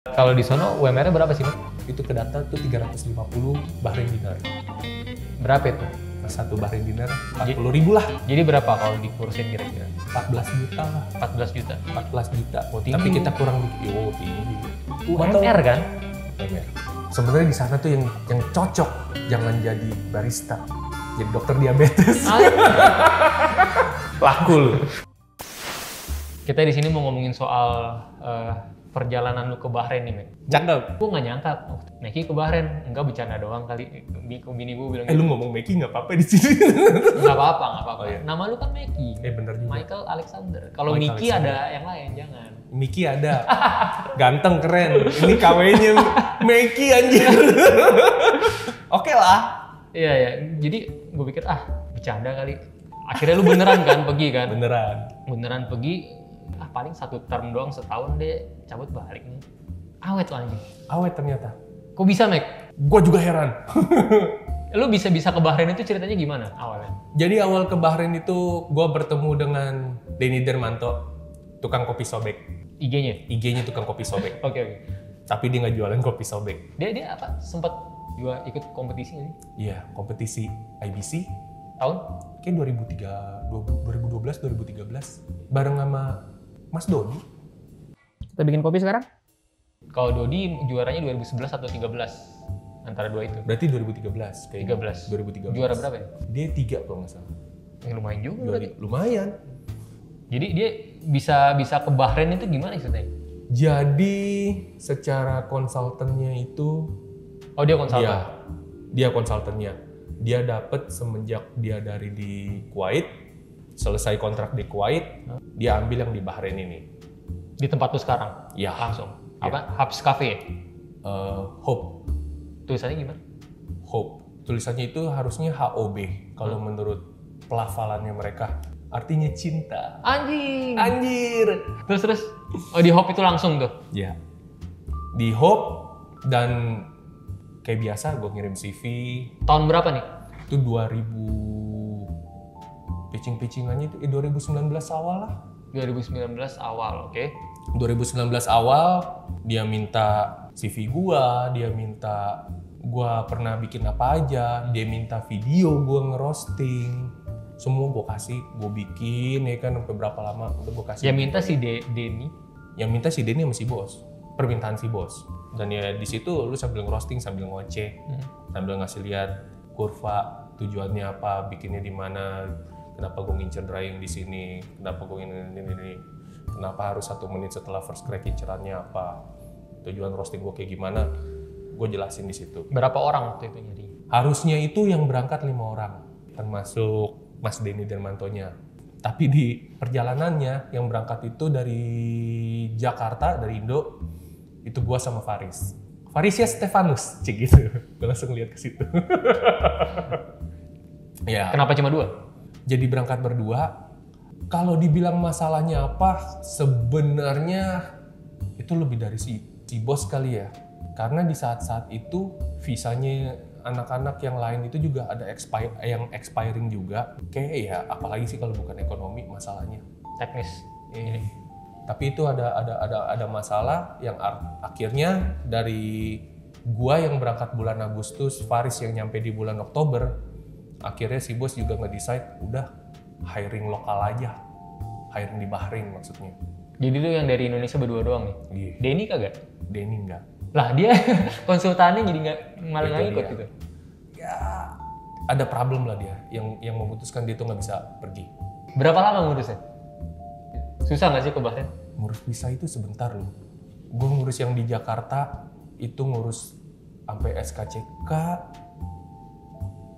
Kalau di sono UMR-nya berapa sih, Mas? Itu ke data tuh 350 Bahrain dinar. Berapa itu? Satu Bahrain dinar 40.000 lah. Jadi berapa kalau dikursin kira-kira? 14 juta lah. 14 juta. 14 juta. Oh, tinggi. Tapi kita kurang tinggi. UMR kan? UMR. Sebenarnya di sana tuh yang cocok jangan jadi barista. Jadi dokter diabetes. Laku lu. Kita di sini mau ngomongin soal perjalanan lu ke Bahrain nih, Mek. Cakep. Gue nggak nyangka, Meki ke Bahrain. Enggak, bercanda doang kali. Bini gue bilang Lu ngomong Meki nggak apa-apa di sini. Nggak apa-apa, nggak apa-apa. Oh, iya. Nama lu kan Meki. Bener juga. Michael Alexander. Kalau Michael Miki Alexander. ada yang lain, jangan. Miki ada. Ganteng, keren. Ini KW-nya Meki anjir. Oke lah. Iya, ya. Jadi gue pikir, bercanda kali. Akhirnya lu beneran kan pergi kan? Beneran pergi. Paling 1 term doang, setahun deh cabut balik nih. Awet lah anjing. Awet ternyata. Kok bisa, Mek? Gua juga heran. Lu bisa ke Bahrain itu ceritanya gimana awalnya? Jadi awal ke Bahrain itu gua bertemu dengan Denny Dermanto, tukang kopi sobek. IG-nya? IG-nya tukang kopi sobek. Oke. Tapi dia nggak jualan kopi sobek. Dia apa? Sempat juga ikut kompetisi nggak sih? Iya, kompetisi IBC Tahun? kayak 2012, 2013 bareng sama Mas Dodi. Kita bikin kopi sekarang? Kalau Dodi juaranya 2011 atau 13? Antara dua itu. Berarti 2013 kayaknya. 13. 2013. Juara berapa ya? Dia 3 kalau nggak salah. Lumayan juga berarti. Lumayan. Jadi dia bisa ke Bahrain itu gimana ceritanya? Jadi secara konsultannya itu Oh, dia konsultan? Dia konsultannya. Dia dapat semenjak dia dari di Kuwait, selesai kontrak di Kuwait, dia ambil yang di Bahrain ini. Di tempat lu sekarang? Ya. Langsung? Ya. Apa? Hubs Cafe? Hope. Tulisannya gimana? Hope. Tulisannya itu harusnya HOB kalau menurut pelafalannya mereka. Artinya cinta. Anjing! Anjir! Terus? Oh, di Hop itu langsung tuh? Ya. Di Hope dan kayak biasa gue ngirim CV. Tahun berapa nih? Itu 2000 pitching-pitchingannya itu 2019 awal lah. 2019 awal, oke. 2019 awal dia minta CV gua, dia minta gua pernah bikin apa aja, dia minta video gua ngerosting. Semua gua kasih, gua bikin ya kan sampai berapa lama udah gua kasih. Yang minta si Denny. Yang minta si Denny sama si bos. Permintaan si bos. Dan ya di situ lu sambil ngerosting, sambil ngoceh, sambil ngasih lihat kurva tujuannya apa, bikinnya di mana, kenapa gue ngincer drying di sini, kenapa gue ini, kenapa harus 1 menit setelah first crack incerannya apa, tujuan roasting gue kayak gimana, gue jelasin di situ. Berapa orang waktu itu nyari? Harusnya itu yang berangkat 5 orang, termasuk Mas Denny Dermantonya. Tapi di perjalanannya yang berangkat itu dari Jakarta, dari Indo, itu gue sama Faris. Farisya Stefanus, cik gitu. Gue langsung lihat ke situ. Ya. Kenapa cuma 2? Jadi berangkat berdua. Kalau dibilang masalahnya apa, sebenarnya itu lebih dari si bos kali ya. Karena di saat-saat itu visanya anak-anak yang lain itu juga ada yang expiring juga. Kayak ya, apalagi sih kalau bukan ekonomi masalahnya. Teknis. Ini. Tapi itu ada masalah yang akhirnya dari gua yang berangkat bulan Agustus, Faris yang nyampe di bulan Oktober, akhirnya si bos juga nge-decide udah hiring lokal aja, hiring di Bahrain maksudnya. Jadi lu yang dari Indonesia berdua doang nih? Iya. Denny kagak? Denny enggak. Lah dia konsultannya jadi malah nggak ikut dia. gitu? Ya ada problem lah dia, yang memutuskan dia tuh nggak bisa pergi. Berapa lama ngurusnya? Susah nggak sih ke Bahrain? Ngurus visa itu sebentar loh. Gue ngurus yang di Jakarta itu ngurus sampai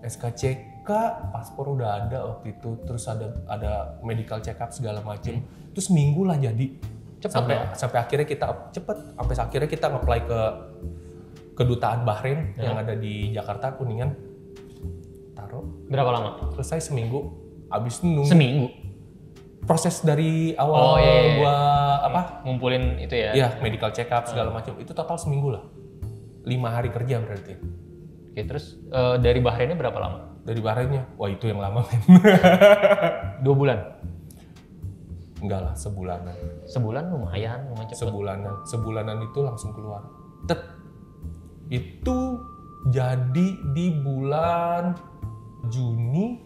SKCK, paspor udah ada waktu itu, terus ada medical check up segala macem. Terus seminggu lah jadi. Cepet sampai akhirnya kita nge-apply ke kedutaan Bahrain yang ada di Jakarta, Kuningan. Taruh. Berapa lama? Selesai seminggu. Abis nunggu. Seminggu? Proses dari awal gua ngumpulin itu ya? Iya, medical check up segala macam. Itu total seminggu lah. 5 hari kerja berarti. Oke, terus dari Bahrainnya berapa lama? Dari Bahrainnya? Wah itu yang lama men. 2 bulan? Enggak lah, sebulanan. Sebulan lumayan cepet. Sebulanan itu langsung keluar. Itu jadi di bulan Juni,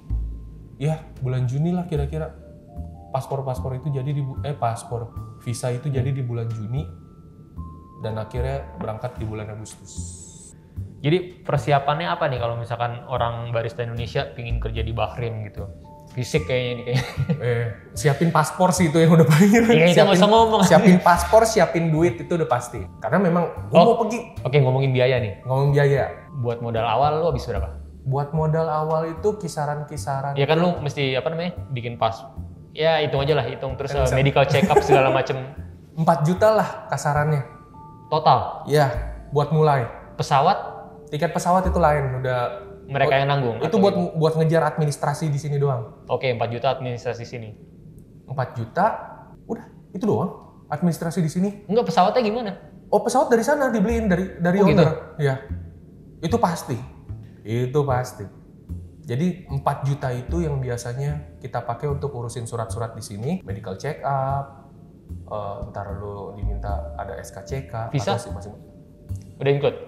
ya bulan Juni lah kira-kira. Paspor itu jadi paspor visa itu jadi di bulan Juni dan akhirnya berangkat di bulan Agustus. Jadi persiapannya apa nih kalau misalkan orang barista Indonesia pingin kerja di Bahrain gitu? Fisik kayaknya ini kayaknya. Siapin paspor sih itu yang udah paling. Iya, itu nggak usah ngomong. Siapin paspor, siapin duit itu udah pasti. Karena memang gue mau pergi. Oke, ngomongin biaya nih. Ngomongin biaya. Buat modal awal lu habis berapa? Buat modal awal itu kisaran-kisaran. Ya kan lu mesti bikin pas. Ya hitung aja lah, hitung terus medical check up segala macem. 4 juta lah kasarannya. Total? Iya, buat mulai. Pesawat? Tiket pesawat itu lain, udah mereka yang nanggung? Itu buat ngejar administrasi di sini doang. Oke, 4 juta administrasi sini. 4 juta, udah itu doang administrasi di sini. Enggak, pesawatnya gimana? Oh, pesawat dari sana dibeliin dari owner. Iya. Itu pasti. Jadi 4 juta itu yang biasanya kita pakai untuk urusin surat-surat di sini, medical check up, ntar lu diminta ada SKCK, visa? Udah include?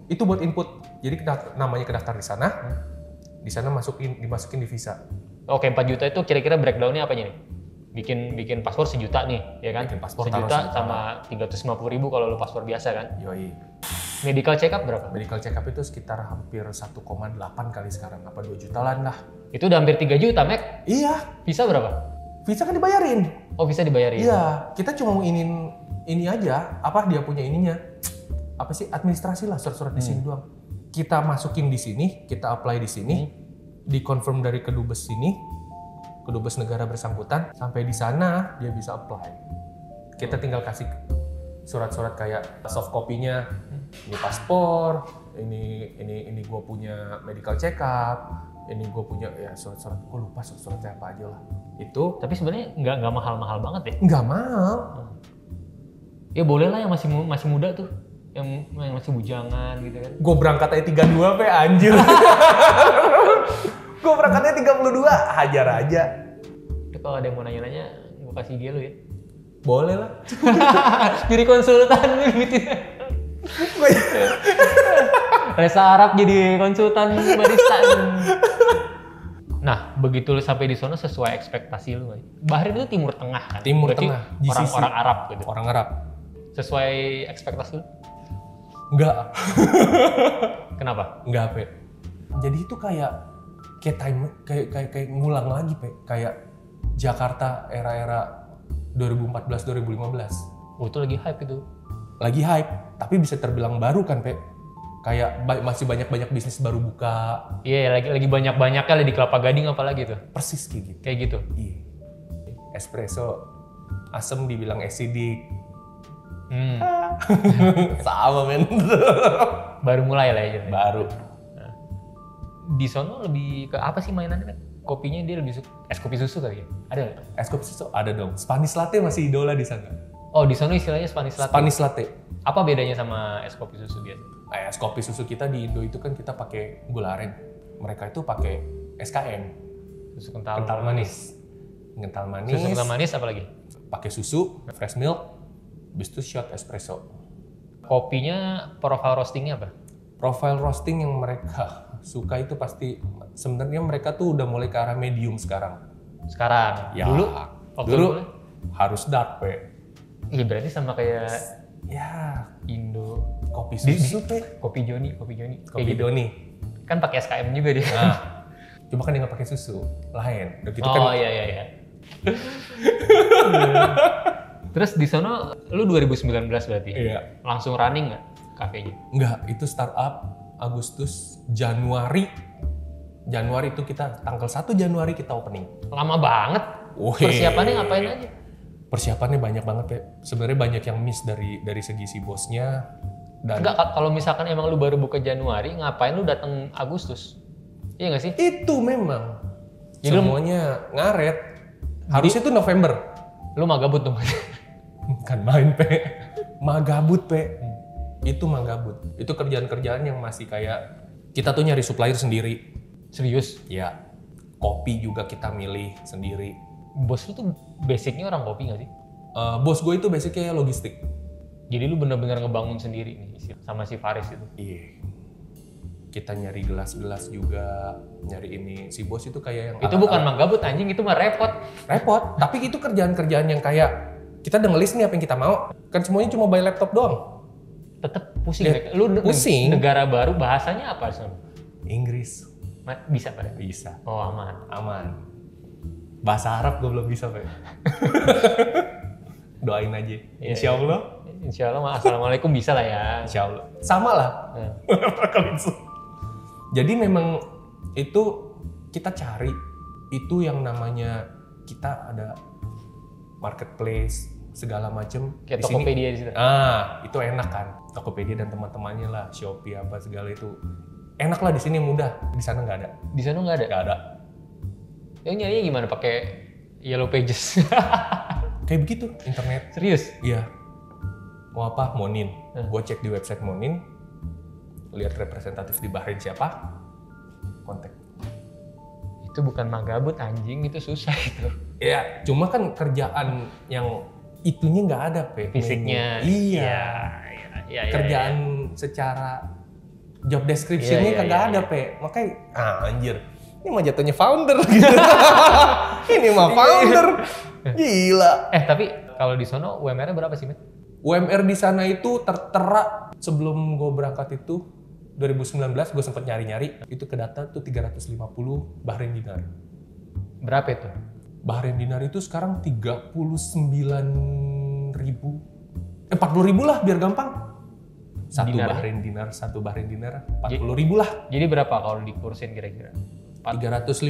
Itu buat input. Jadi namanya kedaftar di sana, di sana dimasukin di visa. Oke, 4 juta itu kira-kira breakdown-nya apanya nih? Bikin paspor 1 juta nih, ya kan? Bikin paspor 1 juta sama 350.000 kalau lu paspor biasa kan? Yoi. Medical check up berapa? Medical check up itu sekitar hampir 1,8 kali sekarang, apa 2 jutaan lah. Itu udah hampir 3 juta, Mek? Iya. Visa berapa? Visa kan dibayarin. Oh, visa dibayarin? Iya, kita cuma mau ini aja, dia punya ininya. Apa sih, administrasi lah, surat-surat di sini doang. Kita masukin di sini, kita apply di sini, dikonfirm dari kedubes sini, kedubes negara bersangkutan, sampai di sana dia bisa apply. Kita tinggal kasih surat-surat kayak soft copy-nya, ini paspor, ini gue punya medical check up, ini gue punya ya surat-surat, gue lupa surat-suratnya apa aja lah. Itu. Tapi sebenarnya nggak mahal-mahal banget ya? Nggak mahal. Ya boleh lah yang masih muda tuh, yang masih bujangan gitu kan. Gue berangkat aja 32 anjir. Gue berangkatnya 32, hajar aja. Itu kalau ada yang mau nanya-nanya, gue kasih IG lu ya. Boleh lah. Jadi konsultan gitu. Resa Arab jadi konsultan barista. Nah, begitu lu sampai di sana sesuai ekspektasi lu nggak? Bahrain itu Timur Tengah kan? Timur Tengah. Orang Arab gitu. Orang Arab. Sesuai ekspektasi lu? Enggak. Kenapa? Enggak, Pe. Jadi itu kayak ngulang lagi, Pe. Kayak Jakarta era-era 2014-2015. Oh, itu lagi hype itu. Lagi hype, tapi bisa terbilang baru kan, Pe. Kayak masih banyak bisnis baru buka. Iya, lagi banyak-banyaknya di Kelapa Gading apalagi tuh. Persis kayak gitu. Kayak gitu. Iya. Espresso asem dibilang acidic. Sama men. Baru mulai lah ya. Baru. Nah, di sono lebih ke apa sih mainannya? Kopinya dia lebih suka es kopi susu kali ya? Ada nggak? Es kopi susu ada dong. Spanish latte masih idola di sana. Oh, di sono istilahnya Spanish latte. Spanish latte. Apa bedanya sama es kopi susu biasa? Es kopi susu kita di Indo itu kan kita pakai gula aren. Mereka itu pakai SKM. Susu kental manis. Kental manis. Susu kental manis apa lagi? Pakai susu, fresh milk, habis itu shot espresso. Kopinya profile roastingnya apa? Profile roasting yang mereka suka itu pasti sebenarnya mereka tuh udah mulai ke arah medium sekarang. Sekarang? Ya, dulu harus dark, Pe. Iya, berarti sama kayak ya Indo kopi susu, Pe. Kopi Joni. Kopi Doni. Kan pakai SKM juga dia. Nah, cuma kan dia nggak pakai susu, lain. Gitu iya. Terus di sana lu 2019 berarti? Iya. Langsung running nggak kafenya? Enggak, itu startup Agustus, Januari itu kita tanggal 1 Januari kita opening. Lama banget. Persiapannya ngapain aja? Persiapannya banyak banget, Pe. Sebenarnya banyak yang miss dari segi si bosnya. Dan enggak, kalau misalkan emang lu baru buka Januari, ngapain lu datang Agustus? Iya nggak sih? Itu memang. Jadi semuanya ngaret. Harusnya itu November. Lu magabut tuh. Kan main, Pe. Magabut, Pe. Itu magabut. Itu kerjaan-kerjaan yang masih kayak kita tuh nyari supplier sendiri. Serius? Ya. Kopi juga kita milih sendiri. Bos lu tuh basicnya orang kopi nggak sih? Bos gue itu basicnya logistik. Jadi lu bener-bener ngebangun sendiri nih sama si Faris itu? Iya. Kita nyari gelas-gelas juga, nyari ini. Si bos itu kayak yang... Itu bukan manggabut anjing, itu mah repot. Repot, tapi itu kerjaan-kerjaan yang kayak kita udah ngelis nih apa yang kita mau. Kan semuanya cuma by laptop doang. Tetep pusing. Lu pusing. Negara baru bahasanya apa Son? Inggris. Bisa pada? Bisa. Oh aman. Bahasa Arab gue belum bisa, Pak. Doain aja. Insya Allah. Insya Allah, assalamualaikum bisa lah ya. Insya Allah. Sama lah. Jadi memang itu kita cari itu yang namanya kita ada marketplace segala macem. Kayak Tokopedia di situ. Itu enak kan. Tokopedia dan teman-temannya lah, Shopee apa segala itu. Enak lah di sini mudah. Di sana nggak ada. Di sana nggak ada. Nggak ada. Yang nyarinya gimana? Pakai Yellow Pages. Kayak begitu internet. Serius? Iya. Mau apa? Monin. Gue cek di website Monin, lihat representatif di Bahrain siapa, kontak. Itu bukan magabut anjing, itu susah itu. Ya, cuma kan kerjaan yang itunya nggak ada, Pe. Fisiknya. Iya. Kerjaan secara job description-nya kagak ada, Pe. Makanya, anjir. Ini mah jatuhnya founder gitu. Ini mah founder. Gila. Tapi kalau di sono UMR-nya berapa sih, Met? UMR di sana itu tertera sebelum gue berangkat itu 2019 gue sempat nyari-nyari itu ke data tuh 350 Bahrain dinar. Berapa itu? Bahrain dinar itu sekarang 39.000. 40.000 lah biar gampang. Satu Bahrain dinar 40.000 lah. Jadi berapa kalau dikursin kira-kira? 350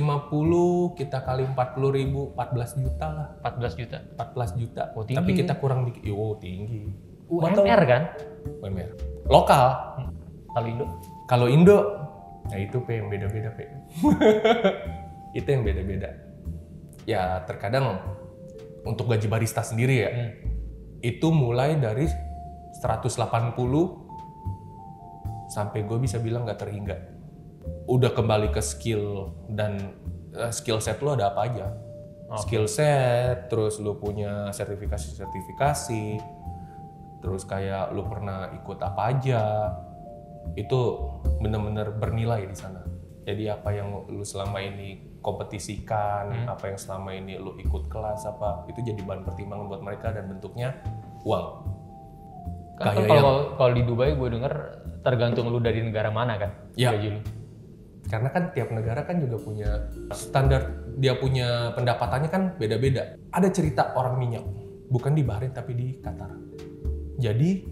kita kali 40.000, 14 juta lah. 14 juta? 14 juta. Oh, tinggi. Tapi kita kurang dikit. Tinggi. UMR kan? UMR. Lokal. Kalau Indo? Kalau Indo, nah itu P yang beda-beda P. Itu yang beda-beda. Ya terkadang untuk gaji barista sendiri ya, itu mulai dari 180 sampai gue bisa bilang nggak terhingga. Udah kembali ke skill dan skill set lo ada apa aja. Skill set, terus lo punya sertifikasi, terus kayak lo pernah ikut apa aja, itu benar-benar bernilai di sana. Jadi apa yang lo selama ini kompetisikan, apa yang selama ini lo ikut kelas apa, itu jadi bahan pertimbangan buat mereka dan bentuknya uang. Kan kalau di Dubai gue denger tergantung lu dari negara mana kan? Ya. Gaji lu. Karena kan tiap negara kan juga punya standar, dia punya pendapatannya kan beda-beda. Ada cerita orang minyak, bukan di Bahrain tapi di Qatar. Jadi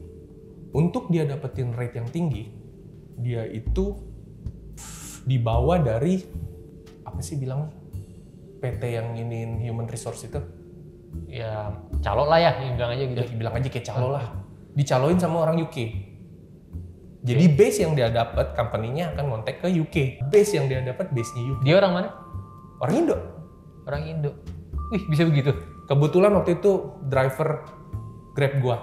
untuk dia dapetin rate yang tinggi, dia itu dibawa dari apa sih bilangnya? PT yang iniin human resource itu. Ya calo lah ya, bilang aja gitu. Ya, bilang aja kayak calo lah. Dicaloin sama orang UK. Jadi base yang dia dapat, company-nya akan ngontek ke UK. Base yang dia dapat, base-nya UK. Dia orang mana? Orang Indo. Orang Indo. Wih, bisa begitu? Kebetulan waktu itu driver Grab gua.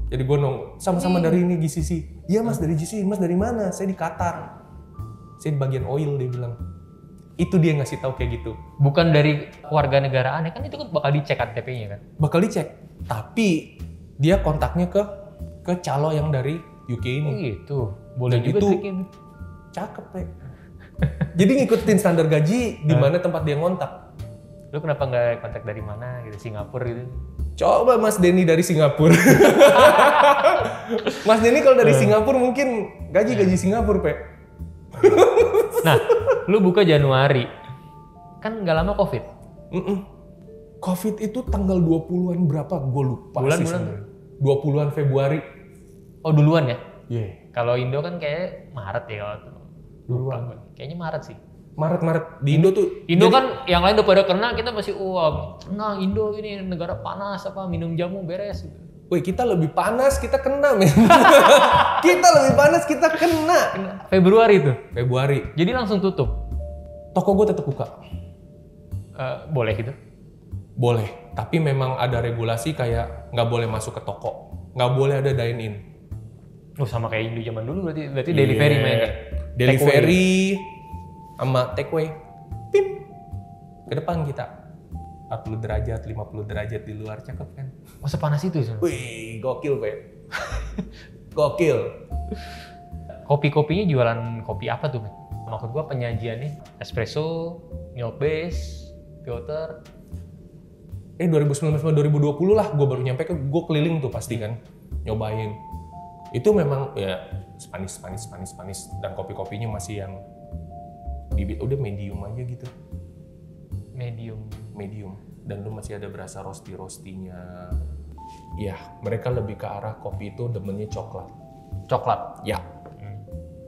Jadi gua sama-sama dari ini GCC. Iya mas, dari GCC. Mas dari mana? Saya di Qatar. Saya di bagian oil, dia bilang. Itu dia ngasih tahu kayak gitu. Bukan dari warga negaraannya, kan itu kan bakal dicek KTP-nya kan? Bakal dicek. Tapi dia kontaknya ke calo yang dari UK ini. Oh gitu. Boleh dan juga itu triknya. Cakep, Pe. Jadi ngikutin standar gaji di mana tempat dia ngontak. Lu kenapa nggak kontak dari mana gitu, Singapura gitu? Coba Mas Denny dari Singapura. Mas Denny kalau dari Singapura mungkin gaji Singapura, Pe. Nah, lu buka Januari. Kan nggak lama Covid. Covid itu tanggal 20-an berapa? Gue lupa sih sebenarnya. 20-an Februari. Oh duluan ya? Iya. Yeah. Kalau Indo kan kayak Maret ya kalau duluan. Kayaknya Maret sih. Maret di Indo tuh. Indo jadi, kan yang lain udah pada kena, kita masih tenang Indo ini negara panas apa minum jamu beres gitu. Woi, kita lebih panas, kita kena men. Kita lebih panas, kita kena. Februari itu. Februari. Jadi langsung tutup. Toko gue tetap buka. Boleh gitu? Boleh, tapi memang ada regulasi kayak nggak boleh masuk ke toko, nggak boleh ada dine in. Oh sama kayak Indo zaman dulu berarti delivery mainnya. Delivery sama takeaway. Pim. Ke depan kita. 40 derajat, 50 derajat di luar, cakep kan? Oh sepanas itu sih? Wih, gokil, Pe. Gokil. Kopi-kopinya jualan kopi apa tuh, Mek? Maksud gua penyajiannya espresso, milk base, filter. 2019-2020 lah, gue baru nyampe gue keliling tuh pasti kan, nyobain. Itu memang ya Spanish, dan kopi-kopinya masih yang udah medium aja gitu. Medium. Dan lu masih ada berasa rosti-rostinya. Ya, mereka lebih ke arah kopi itu demennya coklat. Coklat? Ya.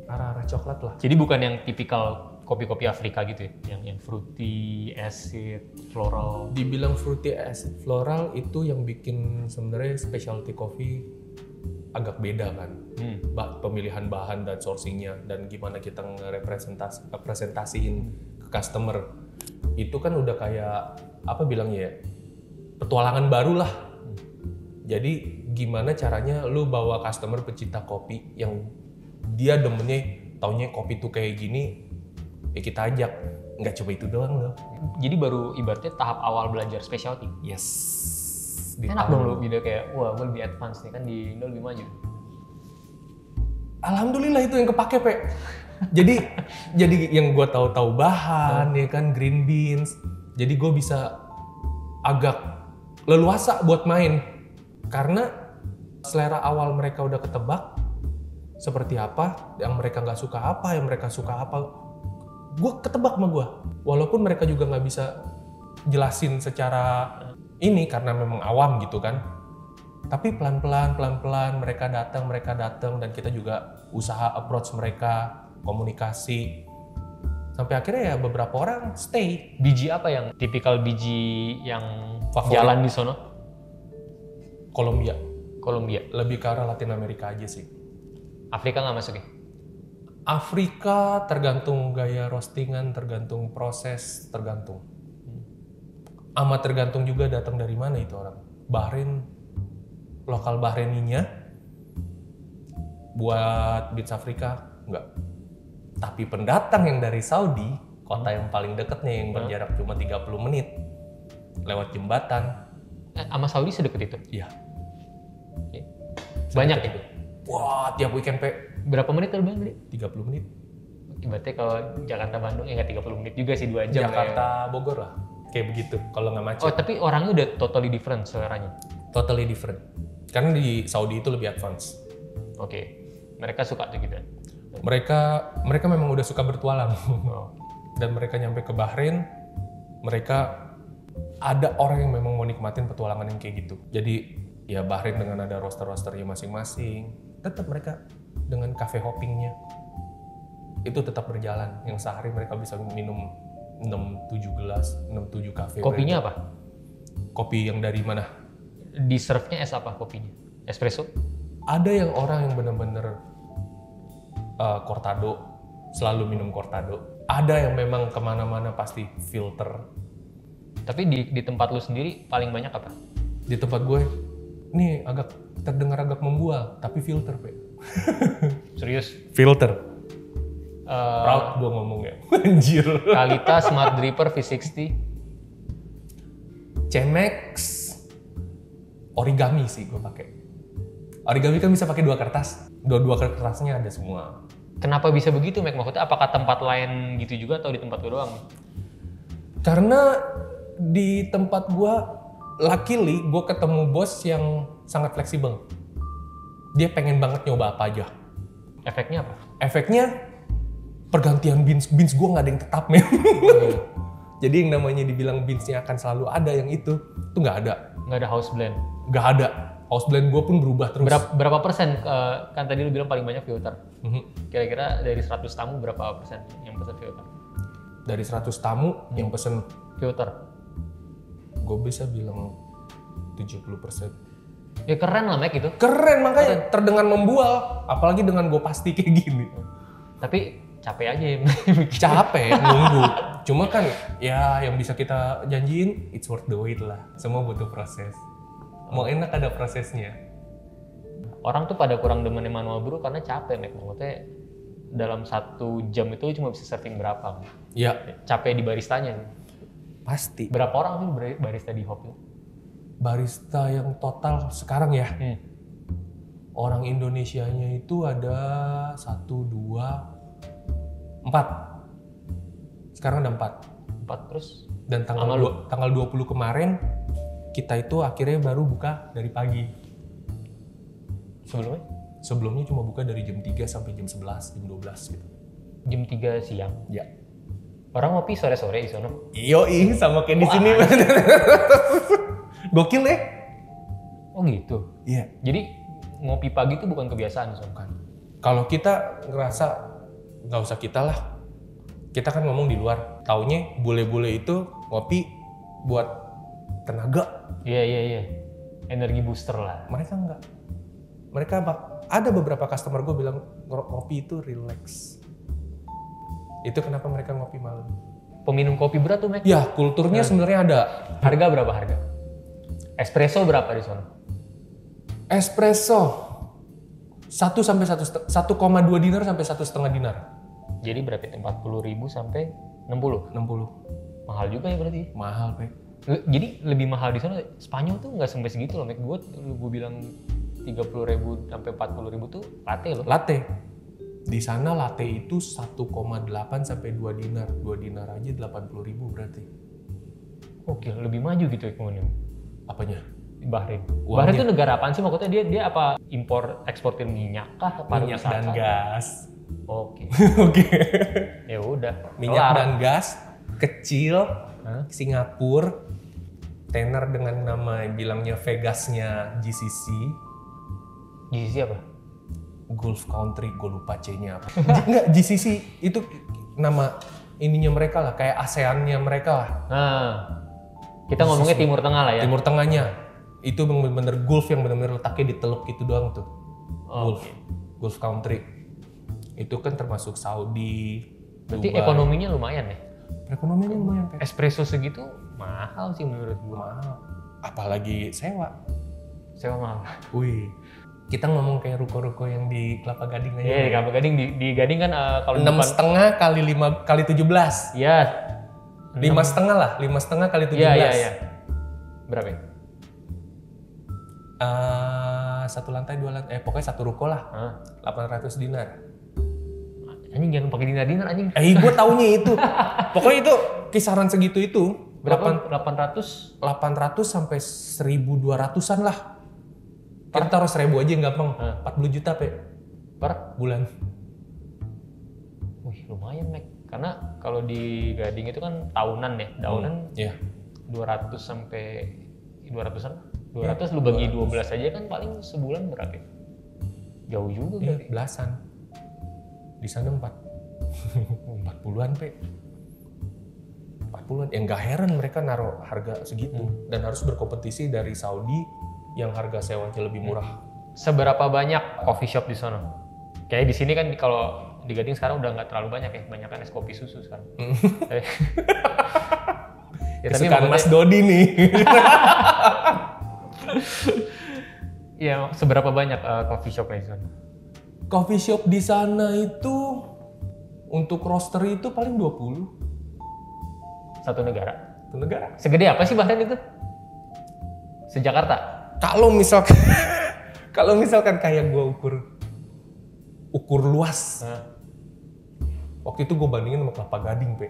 Arah-arah coklat lah. Jadi bukan yang tipikal kopi-kopi Afrika gitu ya? Yang fruity, acid, floral? Dibilang fruity, acid, floral itu yang bikin sebenarnya specialty coffee agak beda kan. Pemilihan bahan dan sourcingnya dan gimana kita ngerepresentasiin ke customer. Itu kan udah kayak apa bilangnya ya, petualangan baru lah. Jadi gimana caranya lu bawa customer pecinta kopi yang dia demennya taunya kopi tuh kayak gini, ya kita ajak. Nggak coba itu doang loh. Jadi baru ibaratnya tahap awal belajar specialty? Yes. Enak dong lu video kayak, wah gue lebih advance nih kan di Indo lebih maju. Alhamdulillah itu yang kepake, Pe. jadi yang gue tahu bahan ya kan, green beans. Jadi gue bisa agak leluasa buat main karena selera awal mereka udah ketebak seperti apa, yang mereka nggak suka apa, yang mereka suka apa. Gue ketebak sama gue. Walaupun mereka juga nggak bisa jelasin secara ini karena memang awam gitu kan. Tapi pelan-pelan mereka datang dan kita juga usaha approach mereka, komunikasi. Sampai akhirnya ya beberapa orang stay. Biji apa yang tipikal biji yang favorit jalan di sono? Kolombia. Lebih ke arah Latin Amerika aja sih. Afrika nggak masuk ya? Afrika tergantung gaya roastingan, tergantung proses, tergantung. Amat tergantung juga datang dari mana itu orang. Bahrain, lokal Bahraininya buat beans Afrika enggak. Tapi pendatang yang dari Saudi, kota yang paling dekatnya yang berjarak cuma 30 menit lewat jembatan. Sama Saudi sedekat itu? Iya. Banyak ya? Wah, tiap weekend, Pe. Berapa menit terbang tadi? 30 menit. Ibaratnya kalau Jakarta Bandung ya nggak 30 menit juga sih, 2 jam. Jakarta Bogor lah. Kayak begitu kalau nggak macet. Oh, tapi orangnya udah totally different seleranya? Totally different. Karena di Saudi itu lebih advance. Oke. Mereka suka tuh gitu. Mereka memang udah suka bertualang. Dan mereka nyampe ke Bahrain, mereka ada orang yang memang mau nikmatin petualangan yang kayak gitu. Jadi ya Bahrain dengan ada roster-rosternya masing-masing, tetap mereka dengan cafe hoppingnya itu tetap berjalan. Yang sehari mereka bisa minum 6-7 gelas, 6-7 cafe. Kopinya apa? Kopi yang dari mana? Di serve-nya es apa kopinya? Espresso? Ada yang orang yang bener-bener cortado, selalu minum cortado. Ada yang memang kemana-mana pasti filter. Tapi di tempat lu sendiri paling banyak apa? Di tempat gue, ini agak terdengar agak membual, tapi filter, Pe. Serius? Filter. Proud gue ngomongnya. Anjir. Kalita Smart Dripper V60. Chemex. Origami sih gue pakai. Origami kan bisa pakai 2 kertas. Dua kertasnya ada semua. Kenapa bisa begitu, Mac? Maksudnya apakah tempat lain gitu juga atau di tempat lu doang? Karena di tempat gue, luckily gue ketemu bos yang sangat fleksibel. Dia pengen banget nyoba apa aja. Efeknya apa? Efeknya pergantian beans gue nggak ada yang tetap, men. Jadi yang namanya dibilang beansnya akan selalu ada yang itu nggak ada. Nggak ada house blend? Nggak ada. House blend gue pun berubah terus. Berapa persen? Kan tadi lu bilang paling banyak filter. Kira-kira dari 100 tamu berapa persen yang pesen filter? Dari 100 tamu yang pesen filter? Gue bisa bilang 70%. Ya keren lah, Mac, itu. Keren, makanya terdengar membual. Apalagi dengan gue pasti kayak gini. Tapi capek aja ya. Capek nunggu. Cuma kan ya yang bisa kita janjiin, it's worth the wait lah. Semua butuh proses. Mau enak ada prosesnya. Orang tuh pada kurang demen manual brew karena capek, Mac. Maksudnya dalam 1 jam itu cuma bisa serving berapa? Iya. Capek di baristanya. Pasti. Berapa orang sih barista di Hop itu? Barista yang total sekarang ya, orang Indonesianya itu ada 1, 2, 4. Sekarang ada 4. 4 terus? Dan tanggal 20 kemarin kita itu akhirnya baru buka dari pagi. Sebelumnya? Sebelumnya cuma buka dari jam 3 sampai jam 11, jam 12 gitu. Jam 3 siang? Ya. Orang ngopi sore-sore di sana? Yoi, sama kayak di sini. Gokil ya? Oh gitu? Iya. Jadi ngopi pagi itu bukan kebiasaan di sana? Bukan. Kalau kita ngerasa, nggak usah kita lah. Kita kan ngomong di luar. Taunya bule-bule itu ngopi buat tenaga. Iya. Energi booster lah. Mereka enggak. Mereka ada beberapa customer gue bilang ngopi itu relax. Itu kenapa mereka ngopi malam. Peminum kopi berat tuh, Mek? Ya, kulturnya sebenarnya ada. Harga berapa harga? Espresso berapa di sana? Espresso 1,2 dinar sampai 1,5 dinar. Jadi berapa itu? 40.000 sampai 60? 60. Mahal juga ya berarti? Mahal, Pak. Jadi lebih mahal di sana. Spanyol tuh nggak sampai segitu loh, Mek. Gue bilang 30.000 sampai 40.000 tuh latte loh. Latte. Di sana latte itu 1,8 sampai 2 dinar. 2 dinar aja 80.000 berarti. Oke, lebih maju gitu ekonomi. Apanya? Bahrain. Uangnya. Bahrain itu negara apaan sih? Maksudnya dia apa impor eksportir minyak kah? Minyak dan gas. Oke. Oke. Ya udah. Minyak dan gas kecil. Singapura. Tenar dengan nama bilangnya Vegasnya GCC. GCC apa? Gulf Country, gue lupa C-nya apa. Enggak, GCC itu nama ininya mereka lah, kayak ASEAN-nya mereka lah. Nah, kita ngomongnya Timur Tengah lah ya. Timur Tengahnya. Itu bener-bener Gulf yang bener-bener letaknya di teluk gitu doang tuh. Gulf. Gulf Country. Itu kan termasuk Saudi, berarti Dubai. ekonominya lumayan ya? Perekonomiannya lumayan, Pak. Espresso segitu mahal sih menurut gue. Mahal. Apalagi sewa. Sewa mahal. Wih. Kita ngomong kayak ruko-ruko yang di Kelapa Gading aja. Iya, di Kelapa Gading. Di Gading kan kalau 6,5 kali 5 kali 17. Iya. 5,5 lah, 5,5 kali 17. Iya. Berapa ya? Satu lantai, 2 lantai, pokoknya satu ruko lah. 800 dinar. Anjing jangan pakai dinar anjing. Gue taunya itu. Pokoknya itu kisaran segitu itu. Berapa? 800 sampai 1.200-an lah. Kita taruh 1.000 aja yang gampang. 40 juta, Pe. Per bulan. Wih, lumayan, Mek. Karena kalau di Gading itu kan tahunan ya. Tahunan 200 sampai 200-an. 200 lu bagi 12 aja kan paling sebulan berapa? Jauh juga berarti. Belasan. Di sana 40-an, Pe. 40-an. Ya nggak heran mereka naruh harga segitu. Dan harus berkompetisi dari Saudi yang harga sewanya lebih murah. Seberapa banyak coffee shop di sana? Kayak di sini kan kalau di Gading sekarang udah nggak terlalu banyak ya, banyakan es kopi susu sekarang. Ya, kesukaan Mas Dodi nih. Ya, seberapa banyak coffee shop di sana? Coffee shop di sana itu untuk roastery itu paling 20. Satu negara? Satu negara. Segede apa sih Bahrain itu? Se-Jakarta? Kalau misalkan kayak gue ukur luas. Waktu itu gue bandingin sama Kelapa Gading, Pe.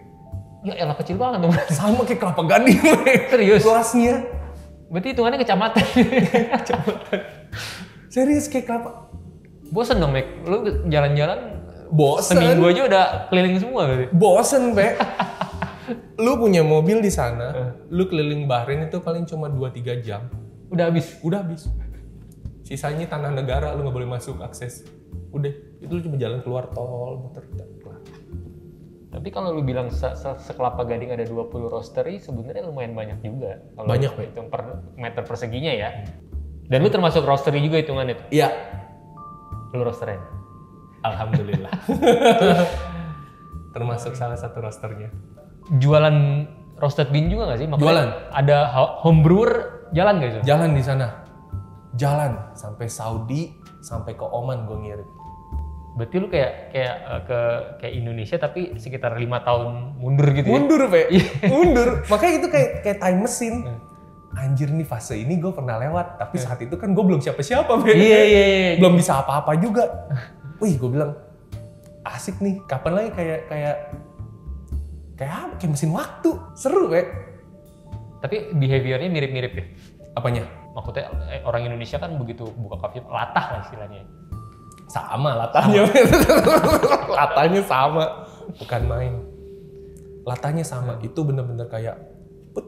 Ya elah kecil banget dong. Sama kayak Kelapa Gading, Pe. Serius? Luasnya. Berarti hitungannya kecamatan. Serius kayak Kelapa. Bosen dong, Mek. Lu jalan-jalan bosen. Seminggu aja udah keliling semua berarti. Bosen, Pe. Lu punya mobil di sana, lu keliling Bahrain itu paling cuma 2-3 jam. Udah habis? Udah habis. Sisanya tanah negara, lu nggak boleh masuk akses. Udah, itu lu cuma jalan keluar tol, muter. Tapi kalau lu bilang sekelapa Gading ada 20 roastery, sebenarnya lumayan banyak juga. Kalau banyak, hitung per meter perseginya ya. Dan lu termasuk roastery juga hitungannya tuh? Iya. Lu roasterin? Alhamdulillah. Termasuk salah satu roasternya. Jualan roasted bean juga nggak sih? Maksudnya jualan. Ada home brewer jalan nggak sih? Jalan di sana. Jalan sampai Saudi, sampai ke Oman gue ngirim. Berarti lu kayak Indonesia tapi sekitar 5 tahun mundur gitu ya? Mundur, Pe. Mundur. Makanya itu kayak time machine. Anjir nih fase ini gue pernah lewat, tapi saat itu kan gue belum siapa-siapa, Pe. Iya. Belum bisa apa-apa juga. Wih, gue bilang asik nih. Kapan lagi kayak mesin waktu. Seru, Pe. Tapi behaviornya mirip-mirip ya? Apanya? Maksudnya orang Indonesia kan begitu buka coffee latah lah istilahnya. Sama latahnya. Latahnya sama. Bukan main. Latahnya sama. Itu bener-bener kayak pet.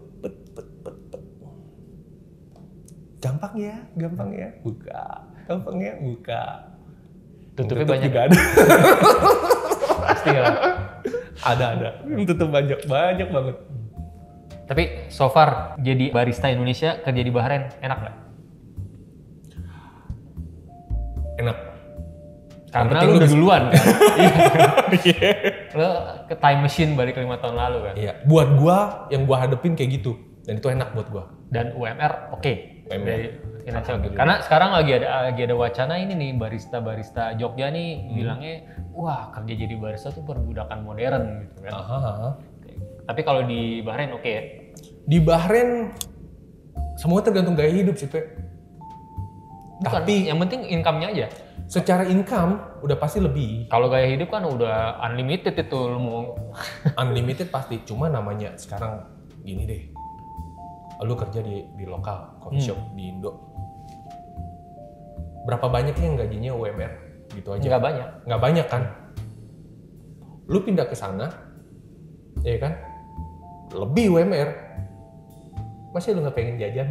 Gampang ya. Buka. Gampang ya, buka. Tutupnya Tutup banyak juga ada. pasti lah. Ada. Tutup banyak banget. Tapi so far jadi barista Indonesia kerja di Bahrain enak nggak? Enak. Karena lu udah duluan kan? Iya. Lu ke time machine balik 5 tahun lalu kan? Iya. Buat gua yang gua hadepin kayak gitu dan itu enak buat gua. Dan UMR oke. UMR. Dari finansial. Karena sekarang lagi ada wacana ini nih barista Jogja nih bilangnya wah kerja jadi barista tuh perbudakan modern gitu kan. Tapi kalau di Bahrain oke ya? Di Bahrain semua tergantung gaya hidup sih, Pe. Bukan, tapi yang penting income-nya aja. Secara income udah pasti lebih. Kalau gaya hidup kan udah unlimited itu lu mau. Unlimited pasti, cuma namanya sekarang gini deh. Lu kerja di lokal coffee shop di Indo. Berapa banyak yang gajinya UMR? Gitu aja. Nggak banyak kan? Lu pindah ke sana, ya kan? Lebih UMR. Masih lu nggak pengen jajan?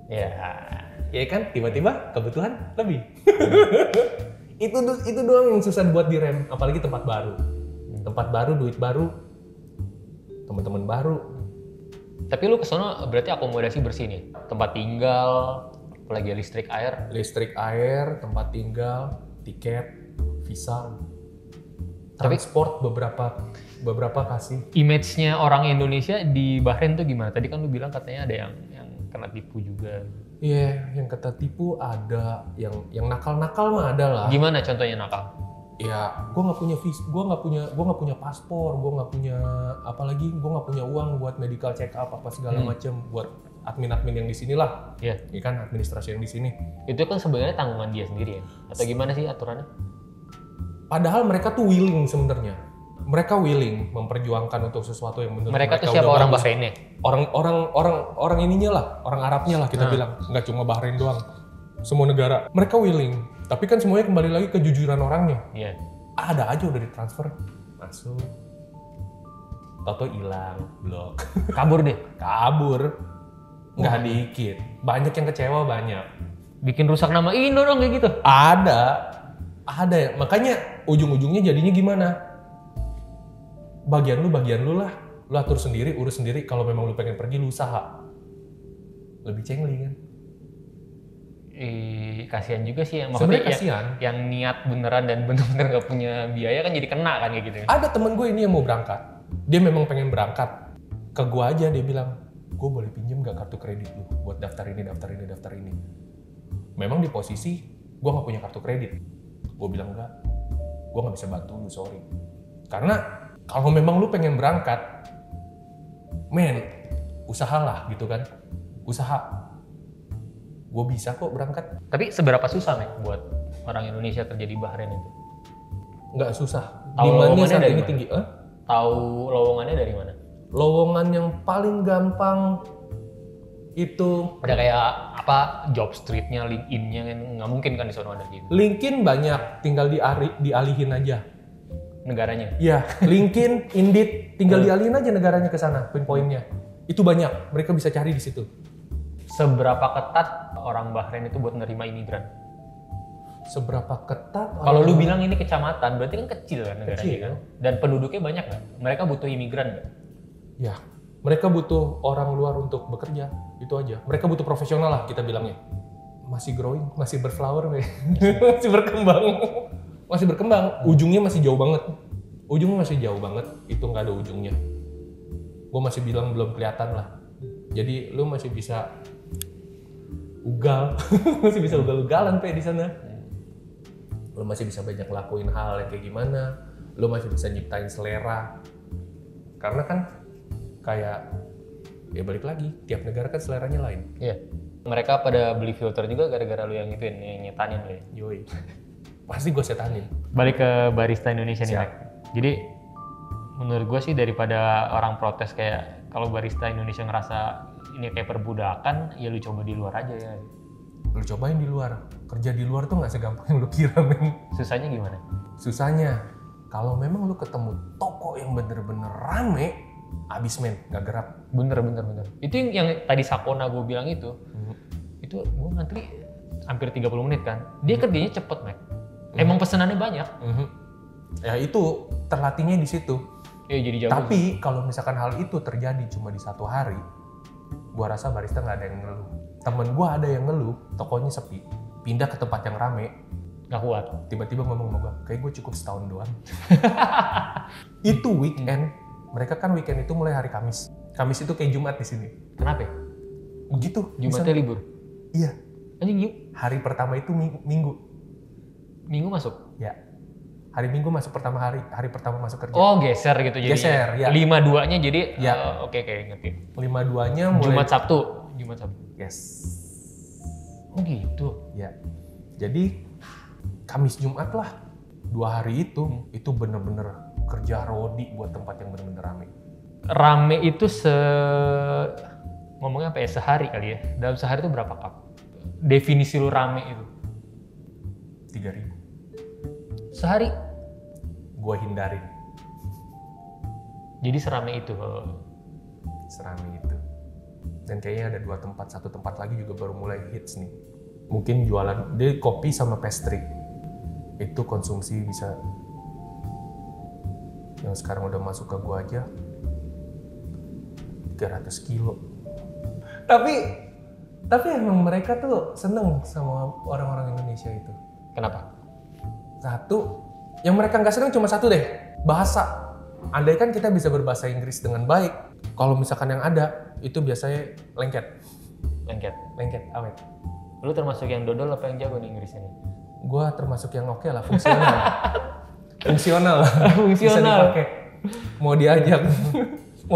Ya kan? Tiba-tiba kebutuhan lebih. itu doang yang susah buat direm, apalagi tempat baru. Tempat baru, duit baru, teman-teman baru. Tapi lu kesana berarti akomodasi bersih nih? Tempat tinggal, apalagi listrik air? Listrik air, tempat tinggal, tiket, visa, transport beberapa kasih. Image-nya orang Indonesia di Bahrain tuh gimana? Tadi kan lu bilang katanya ada yang kena tipu juga. Iya, yang kena tipu ada, yang nakal-nakal mah ada lah. Gimana contohnya nakal? Ya, gue nggak punya visa, gue nggak punya paspor, gue nggak punya apalagi gue nggak punya uang buat medical check up apa segala macem buat admin yang di sini lah. Iya. Ya kan administrasi yang di sini. Itu kan sebenarnya tanggungan dia sendiri ya? Atau gimana sih aturannya? Padahal mereka tuh willing sebenarnya. Mereka willing memperjuangkan untuk sesuatu yang menurut mereka tuh siapa orang Bahrainnya? Orang ininya lah, orang Arabnya lah kita bilang, nggak cuma Bahrain doang, semua negara. Mereka willing, tapi kan semuanya kembali lagi ke kejujuran orangnya. Iya. Ada aja udah ditransfer, masuk, toto hilang, blok, kabur, nggak dikit, banyak yang kecewa banyak. Bikin rusak nama Indo dong kayak gitu? Ada, makanya ujung-ujungnya jadinya gimana? Bagian lu lah, lu atur sendiri, urus sendiri. Kalau memang lu pengen pergi, lu usaha. Lebih cengli kan? Kasihan juga sih, maksudnya yang niat beneran dan bener-bener gak punya biaya kan jadi kena kan kayak gitu. Ada temen gue ini yang mau berangkat, dia memang pengen berangkat. Ke gue aja dia bilang, gue boleh pinjem gak kartu kredit lu buat daftar ini. Memang di posisi gue gak punya kartu kredit. Gue bilang enggak, gue gak bisa bantu lu, sorry. Karena kalau memang lu pengen berangkat, usahalah gitu kan. Usaha. Gue bisa kok berangkat. Tapi seberapa susah nih buat orang Indonesia kerja di Bahrain itu? Nggak susah. Tahu lowongannya dari mana? Tinggi. Tahu lowongannya dari mana? Lowongan yang paling gampang itu ada kayak apa job streetnya, LinkedIn-nya kan nggak mungkin kan di sana ada gitu. LinkedIn banyak, tinggal dialihin aja. Negaranya? Iya, LinkedIn, Indeed, tinggal dialihin aja negaranya ke sana, pinpointnya. Itu banyak, mereka bisa cari di situ. Seberapa ketat orang Bahrain itu buat nerima imigran? Seberapa ketat? Kalau lu bilang ini kecamatan, berarti kan kecil kan negaranya kecil, kan? Dan penduduknya banyak nggak? Mereka butuh imigran nggak? Ya, mereka butuh orang luar untuk bekerja, itu aja. Mereka butuh profesional lah kita bilangnya. Masih growing, masih berflower, masih berkembang. Ujungnya masih jauh banget. Itu nggak ada ujungnya. Gue masih bilang belum kelihatan lah. Jadi lu masih bisa ugal, masih bisa ugal-ugalan di sana. Lo masih bisa banyak ngelakuin hal yang kayak gimana, lo masih bisa nyiptain selera. Karena kan kayak, ya balik lagi, tiap negara kan seleranya lain. Iya. Mereka pada beli filter juga gara-gara lu yang ituin, yang nyetanin lu ya? Yoi. Pasti gue setanin. Balik ke barista Indonesia nih, Siap. Mac. Jadi menurut gue sih daripada orang protes kayak kalau barista Indonesia ngerasa ini kayak perbudakan, ya lu coba di luar aja ya. Lu cobain di luar. Kerja di luar tuh nggak segampang yang lu kira, men. Susahnya gimana? Susahnya, kalau memang lu ketemu toko yang bener-bener rame, abis men, nggak gerak. Bener. Itu yang tadi Sapona gue bilang itu gue ngantri hampir 30 menit kan. Dia kerjanya cepet, Mac. Emang pesenannya banyak. Ya itu terlatihnya di situ. Ya jadi jago. Tapi kalau misalkan hal itu terjadi cuma di satu hari, gua rasa barista nggak ada yang ngeluh. Temen gua ada yang ngeluh, tokonya sepi, pindah ke tempat yang rame, nggak kuat. Tiba-tiba ngomong sama gua, kayak gue cukup setahun doang. Itu weekend, mereka kan weekend itu mulai hari Kamis. Kamis itu kayak Jumat di sini. Kenapa? Begitu. Jumatnya libur. Iya. Anjing yuk. Hari pertama itu Minggu. Minggu masuk? Ya. Hari Minggu masuk hari pertama masuk kerja. Oh geser gitu jadi. Geser, ya. 5-2-nya jadi. Ya. Oke ngerti. 5-2-nya mulai. Jumat Sabtu. Yes. Oh gitu. Ya. Jadi Kamis Jumat lah. 2 hari itu bener-bener kerja rodi buat tempat yang bener-bener rame. Rame itu ngomongnya apa ya, sehari kali ya? Dalam sehari itu berapa cup? Definisi lu rame itu? 3.000. Sehari? Gua hindarin. Jadi serame itu? Serame itu. Dan kayaknya ada 2 tempat, 1 tempat lagi juga baru mulai hits nih. Mungkin jualan, dia kopi sama pastry. Itu konsumsi bisa, yang sekarang udah masuk ke gua aja, 300 kilo. Tapi emang mereka tuh seneng sama orang-orang Indonesia itu. Kenapa? Satu, yang mereka nggak seneng cuma satu deh, bahasa. Andai kan kita bisa berbahasa Inggris dengan baik, kalau misalkan yang ada, itu biasanya lengket, awet. Lu termasuk yang dodol apa yang jago nih Inggrisnya nih? Gua termasuk yang oke lah, fungsional. Fungsional. Bisa dipakai. Mau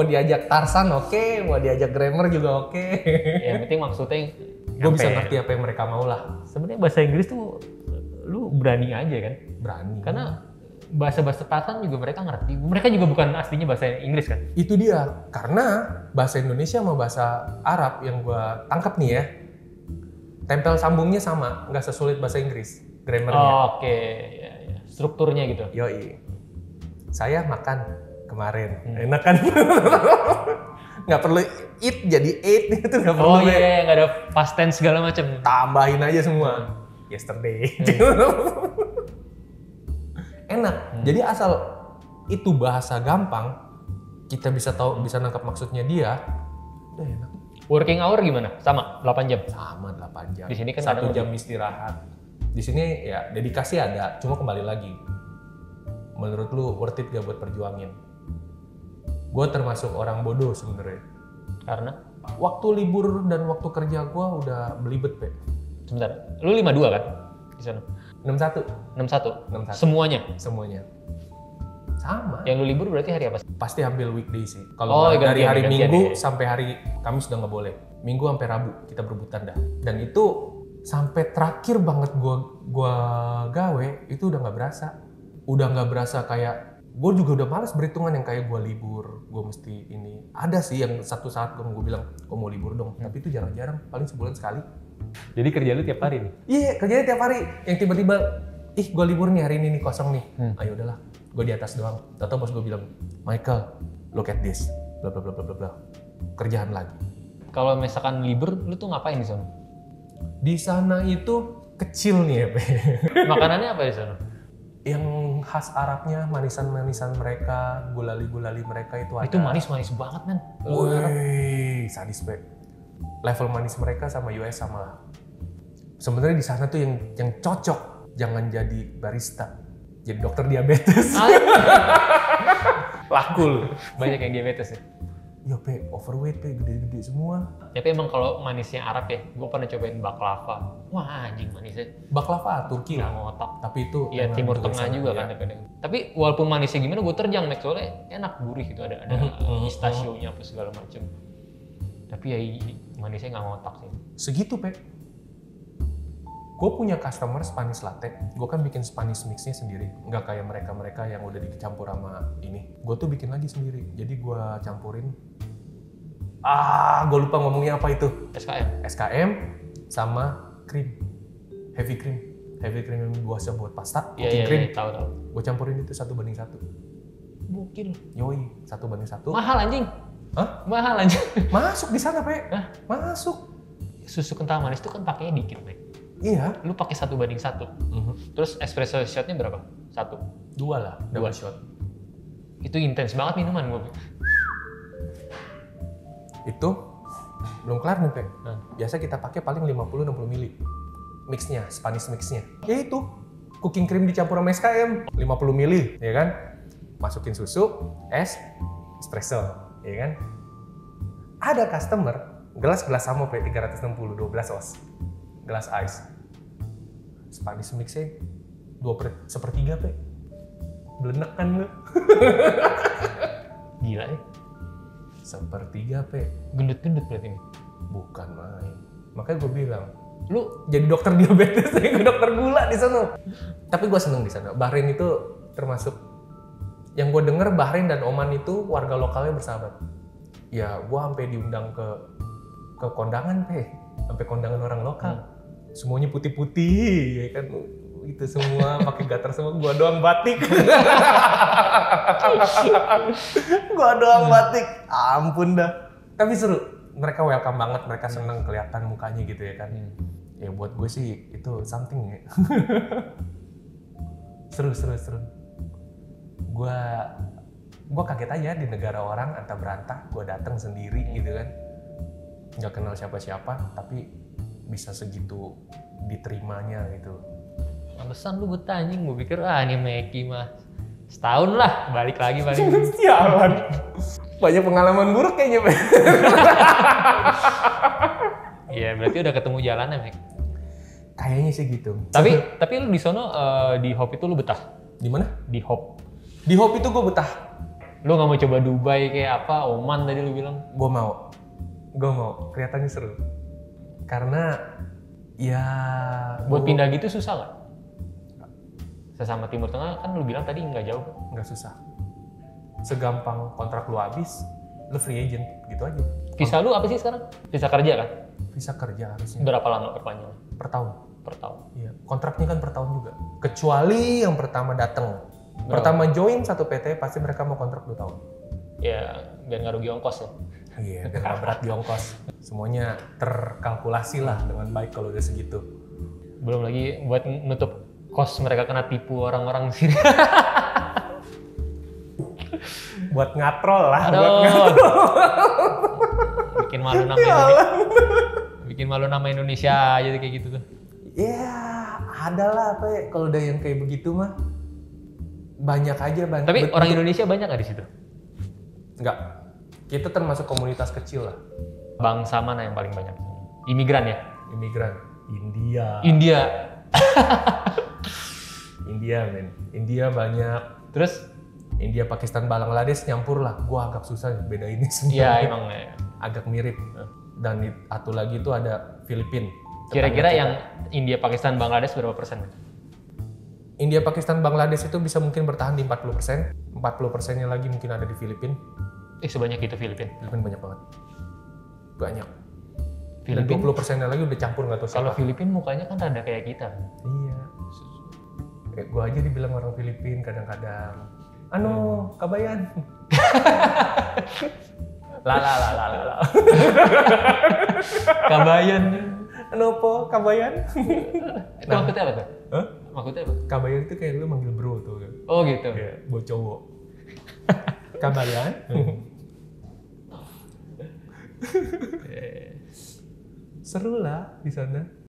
diajak Tarsan oke, mau diajak grammar juga oke. Yang penting maksudnya gue bisa ngerti apa yang mereka mau lah. Sebenarnya bahasa Inggris tuh lu berani aja kan? Berani. Karena bahasa-bahasa Tarsan juga mereka ngerti. Mereka juga bukan aslinya bahasa Inggris kan? Itu dia. Karena bahasa Indonesia sama bahasa Arab yang gue tangkap nih ya, tempel sambungnya sama, nggak sesulit bahasa Inggris. Grammarnya. Oh, oke. Ya. Strukturnya gitu. Yoi. Saya makan kemarin, enak kan? Nggak perlu eat jadi ate itu nggak perlu. Oh iya, nggak ada past tense segala macam. Tambahin aja semua. Yesterday. Enak. Jadi asal itu bahasa gampang, kita bisa tahu, bisa nangkap maksudnya dia, udah enak. Working hour gimana? Sama 8 jam. Sama 8 jam. Di sini kan 1 jam istirahat. Di sini ya dedikasi ada, cuma kembali lagi. Menurut lu worth it gak buat perjuangin? Gue termasuk orang bodoh sebenarnya. Karena? Waktu libur dan waktu kerja gue udah belibet, Pe. Sebentar, lu 52 kan? Di sana? 61. Semuanya? Semuanya. Sama. Yang lu libur berarti hari apa? Pasti ambil weekday sih. Kalau dari hari Minggu sampai hari Kamis udah nggak boleh. Minggu sampai Rabu kita berebutan dah. Dan itu sampai terakhir banget gua gawe itu udah nggak berasa. Udah nggak berasa kayak gue juga udah malas berhitungan yang kayak gue libur, gue mesti ini. Ada sih yang satu saat gue bilang gue mau libur dong, tapi itu jarang-jarang, paling sebulan sekali. Jadi kerja lu tiap hari nih? Iya, kerjanya tiap hari. Yang tiba-tiba, gue libur nih hari ini nih kosong nih. Ayo udahlah, gue di atas doang. Atau bos gue bilang, Michael, look at this, bla bla bla bla bla, kerjaan lagi. Kalau misalkan libur, lu tuh ngapain di sana? Di sana itu kecil nih ya, Pe. Makanannya apa di sana? Yang khas Arabnya, manisan-manisan mereka, gulali-gulali mereka itu ada. Itu manis-manis banget, men. Wih, sadis, Pe. Level manis mereka sama US sama lah. Sebenarnya di sana tuh yang cocok, jangan jadi barista, jadi dokter diabetes. Laku lu. Banyak yang diabetes ya? Ya pe, overweight pe, gede-gede semua. Tapi emang kalau manisnya Arab ya, gue pernah cobain baklava. Wah anjing manisnya. Baklava Turki Nggak lah. ngotak. Tapi itu Iya emang Timur juga Tengah sana, juga ya. kan kadang. Tapi walaupun manisnya gimana, gue terjang Mac, soalnya enak, gurih gitu, ada pistachio-nya apa segala macem. Tapi ya manisnya nggak ngotak sih. Segitu pe. Gue punya customer Spanish latte, gue kan bikin Spanish mixnya sendiri, nggak kayak mereka yang udah dicampur sama ini. Gue tuh bikin lagi sendiri, jadi gue campurin. Gue lupa ngomongnya apa itu. SKM sama cream, heavy cream yang biasa buat pasta, cooking cream. Iya, tahu. Gue campurin itu 1:1. Mungkin. Yoi, 1:1. Mahal anjing. Hah? Mahal anjing. Masuk di sana pe. Hah? Masuk. Susu kental manis itu kan pakainya dikit, Mac. Iya. Lu pakai 1:1. Terus espresso shotnya berapa? 1. 2 lah, double shot. Itu intens banget minuman gue. Itu belum kelar nih, Pe. Biasa kita pakai paling 50-60 mili. Mixnya, Spanish mixnya. Ya itu, cooking cream dicampur sama SKM. 50 mili, ya kan? Masukin susu, es, espresso, ya kan? Ada customer, gelas sama, Pe, 360, 12 oz. Gelas ice. Spanish mixnya 2/3, Pe. Belenek kan lu? Gila ya. 1/3, Pe. Gendut-gendut berarti ini. Bukan main. Makanya gue bilang, Lu jadi dokter diabetes, saya ke dokter gula di sana. Tapi gue seneng di sana. Bahrain itu termasuk yang gue denger, Bahrain dan Oman itu warga lokalnya bersahabat. Ya, gue sampai diundang ke kondangan, Pe. Sampai kondangan orang lokal. Semuanya putih-putih, ya kan? Itu semua pakai gatar semua. Gue doang batik. Gue doang batik. Ampun dah. Tapi seru. Mereka welcome banget, mereka seneng kelihatan mukanya gitu ya kan. Ya buat gue sih itu something ya. Seru. Gue kaget aja di negara orang antah berantah, gue datang sendiri gitu kan. Nggak kenal siapa-siapa, tapi bisa segitu diterimanya gitu. Pantesan lu betah anjing, gue pikir ini Meki mah setahun lah, balik lagi paling. Sialan. Banyak pengalaman buruk kayaknya, Pak. Iya, berarti udah ketemu jalannya, Mek. Kayaknya sih gitu. Tapi lu di sono di Hop itu lu betah? Di mana? Di Hop. Di Hop itu gue betah. Lu nggak mau coba Dubai kayak apa? Oman tadi lu bilang? Gue mau. Kelihatannya seru. Karena ya buat pindah gitu susah nggak? Sesama Timur Tengah kan lu bilang tadi nggak jauh. Nggak susah. Segampang kontrak lu habis, lu free agent gitu aja. Visa lu apa sih sekarang? Visa kerja kan? Visa kerja harusnya. Berapa lama perpanjang? Per tahun. Per tahun. Iya. Kontraknya kan per tahun juga. Kecuali yang pertama datang. Pertama join satu PT pasti mereka mau kontrak 2 tahun. Ya biar nggak rugi ongkos ya. Iya, biar nggak berat di ongkos. Semuanya terkalkulasi lah dengan baik kalau udah segitu. Belum lagi buat nutup kos mereka kena tipu orang-orang sini. Buat ngatrol lah. Aduh. Buat ngatrol. Bikin malu nama Indonesia. Bikin malu nama Indonesia aja kayak gitu tuh. Ya, ada lah apa ya, kalau udah yang kayak begitu mah. Banyak aja. Tapi orang Indonesia banyak nggak di situ? Enggak. Kita termasuk komunitas kecil lah. Bangsa mana yang paling banyak? Imigran ya? Imigran. India, men. India banyak. Terus? India, Pakistan, Bangladesh nyampur lah. Gua agak susah bedainnya semua. Iya, emang ya. Agak mirip. Dan satu lagi itu ada Filipina. Kira-kira yang India, Pakistan, Bangladesh berapa persen? India, Pakistan, Bangladesh itu bisa mungkin bertahan di 40%. 40%-nya lagi mungkin ada di Filipina. Sebanyak itu Filipina? Filipina banyak banget. Banyak. Filipina? Dan 20%-nya lagi udah campur nggak tahu siapa. Kalau Filipina mukanya kan rada kayak kita. Iya. Kayak gua aja dibilang orang Filipina kadang-kadang. Kabayan. La. Kabayan. Kabayan? Itu maksudnya apa tuh? Hah? Maksudnya apa? Kabayan itu kayak lu manggil bro tuh kan. Oh gitu. Kayak buat cowok. Kabayan? Seru lah di sana.